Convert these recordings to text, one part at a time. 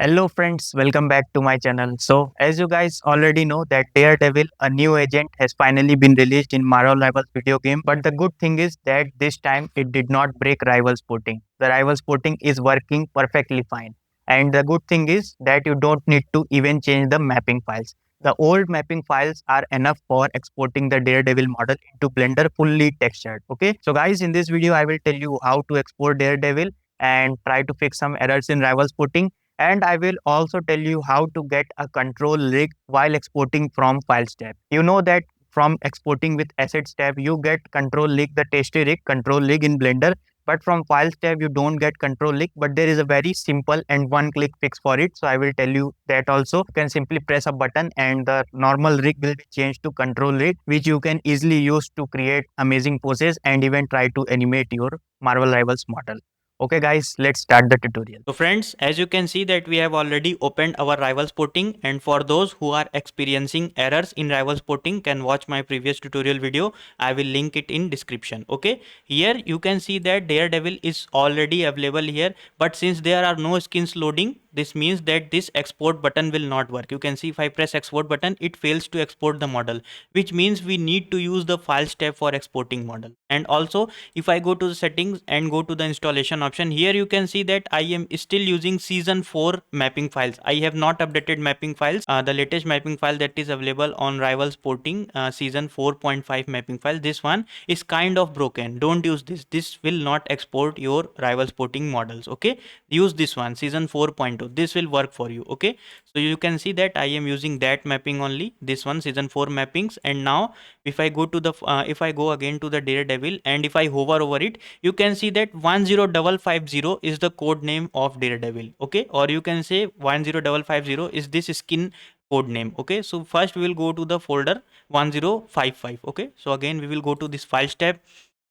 Hello friends, welcome back to my channel. So as you guys already know that Daredevil, a new agent, has finally been released in Marvel Rivals video game. But the good thing is that this time it did not break Rivals porting. The Rivals porting is working perfectly fine. And the good thing is that you don't need to even change the mapping files. The old mapping files are enough for exporting the Daredevil model into Blender fully textured. Okay. So guys, in this video I will tell you how to export Daredevil and try to fix some errors in Rivals porting, and I will also tell you how to get a control rig while exporting from Files tab. You know that from exporting with Assets tab, you get control rig, the tasty rig, control rig in Blender. But from Files tab, you don't get control rig. But there is a very simple and one-click fix for it. So I will tell you that also. You can simply press a button and the normal rig will be changed to control rig, which you can easily use to create amazing poses and even try to animate your Marvel Rivals model. Okay guys, let's start the tutorial. So friends, as you can see that we have already opened our Rivals porting, and for those who are experiencing errors in Rivals porting can watch my previous tutorial video. I will link it in description. Okay, here you can see that Daredevil is already available here, but since there are no skins loading, this means that this export button will not work. You can see if I press export button, it fails to export the model, which means we need to use the Files tab for exporting model. And also if I go to the settings and go to the installation option, here you can see that I am still using season 4 mapping files. I have not updated mapping files. The latest mapping file that is available on Rivals porting, season 4.5 mapping file, this one is kind of broken. Don't use this will not export your Rivals porting models. Okay, use this one, season 4.0. This will work for you. Okay, so you can see that I am using that mapping only, this one, season 4 mappings. And now if I go to the if I go again to the Daredevil and if I hover over it, you can see that 10550 is the code name of Daredevil. Okay, or you can say 10550 is this skin code name. Okay, so first we will go to the folder 1055. Okay, so again we will go to this files tab,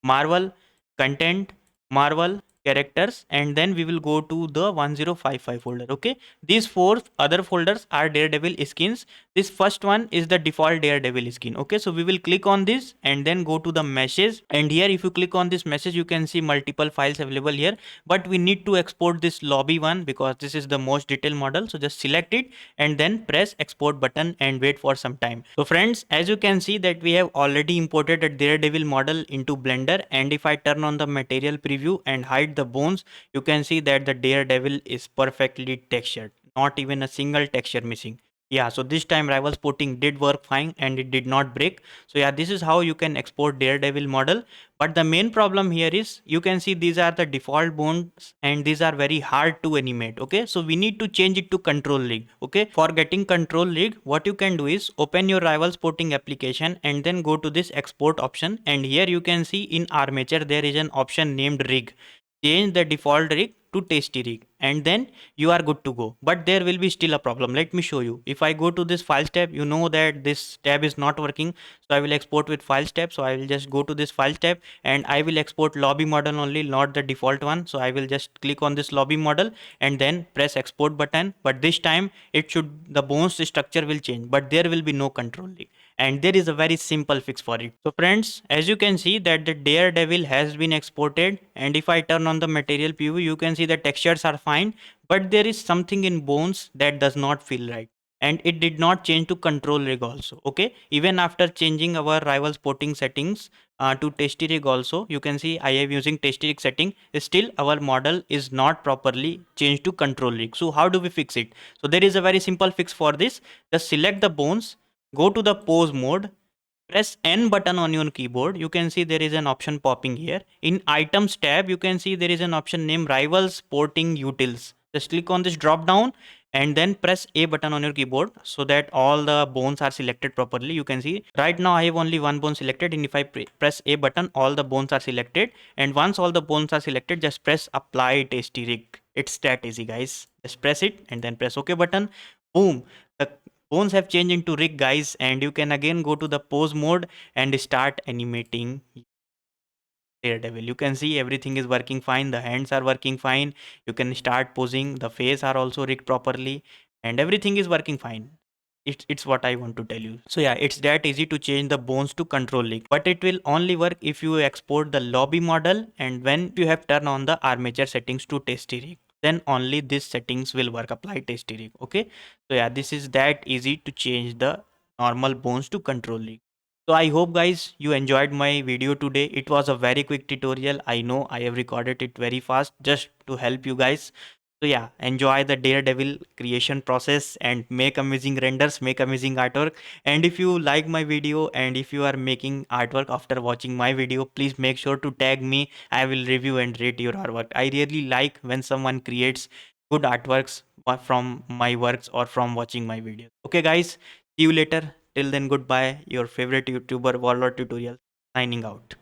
Marvel, content, Marvel, characters, and then we will go to the 1055 folder. Okay, these four other folders are Daredevil skins. This first one is the default Daredevil skin. Okay, so we will click on this and then go to the message, and here if you click on this message, you can see multiple files available here, but we need to export this lobby one because this is the most detailed model. So just select it and then press export button and wait for some time. So friends, as you can see that we have already imported a Daredevil model into Blender, and if I turn on the material preview and hide the bones, you can see that the Daredevil is perfectly textured, not even a single texture missing. Yeah, so this time Rivals porting did work fine and it did not break. So yeah, this is how you can export Daredevil model. But the main problem here is you can see these are the default bones and these are very hard to animate. Okay, so we need to change it to control rig. Okay, for getting control rig, what you can do is open your Rivals porting application and then go to this export option, and here you can see in armature there is an option named rig. Change the default rig to tasty rig and then you are good to go. But there will be still a problem. Let me show you. If I go to this files tab, you know that this tab is not working, so I will export with files tab. So I will just go to this files tab and I will export lobby model only, not the default one. So I will just click on this lobby model and then press export button, but this time it should, the bones structure will change, but there will be no control rig, and there is a very simple fix for it. So friends, as you can see that the Daredevil has been exported, and if I turn on the material preview, you can see the textures are fine, but there is something in bones that does not feel right, and it did not change to control rig also. Okay, even after changing our Rivals porting settings to tasty rig also, you can see I am using tasty rig setting, still our model is not properly changed to control rig. So how do we fix it? So there is a very simple fix for this. Just select the bones, go to the pose mode, press N button on your keyboard. You can see there is an option popping here. In items tab, you can see there is an option named Rivals Porting Utils. Just click on this drop down and then press A button on your keyboard so that all the bones are selected properly. You can see right now I have only one bone selected, and if I press A button, all the bones are selected. And once all the bones are selected, just press apply tasty rig. It's that easy, guys. Just press it and then press OK button. Boom. The bones have changed into rig, guys, and you can again go to the pose mode and start animating Daredevil. You can see everything is working fine, the hands are working fine, you can start posing, the face are also rigged properly, and everything is working fine. It's what I want to tell you. So yeah, it's that easy to change the bones to control rig, but it will only work if you export the lobby model and when you have turned on the armature settings to tasty rig. then only these settings will work. Apply tasty rig. Okay, so yeah, this is that easy to change the normal bones to control rig. So I hope guys you enjoyed my video today. It was a very quick tutorial. I know I have recorded it very fast just to help you guys. So yeah, enjoy the Daredevil creation process and make amazing renders, make amazing artwork. And if you like my video and if you are making artwork after watching my video, please make sure to tag me. I will review and rate your artwork. I really like when someone creates good artworks from my works or from watching my videos. Okay guys, see you later. Till then, goodbye. Your favorite YouTuber Warlord Tutorial signing out.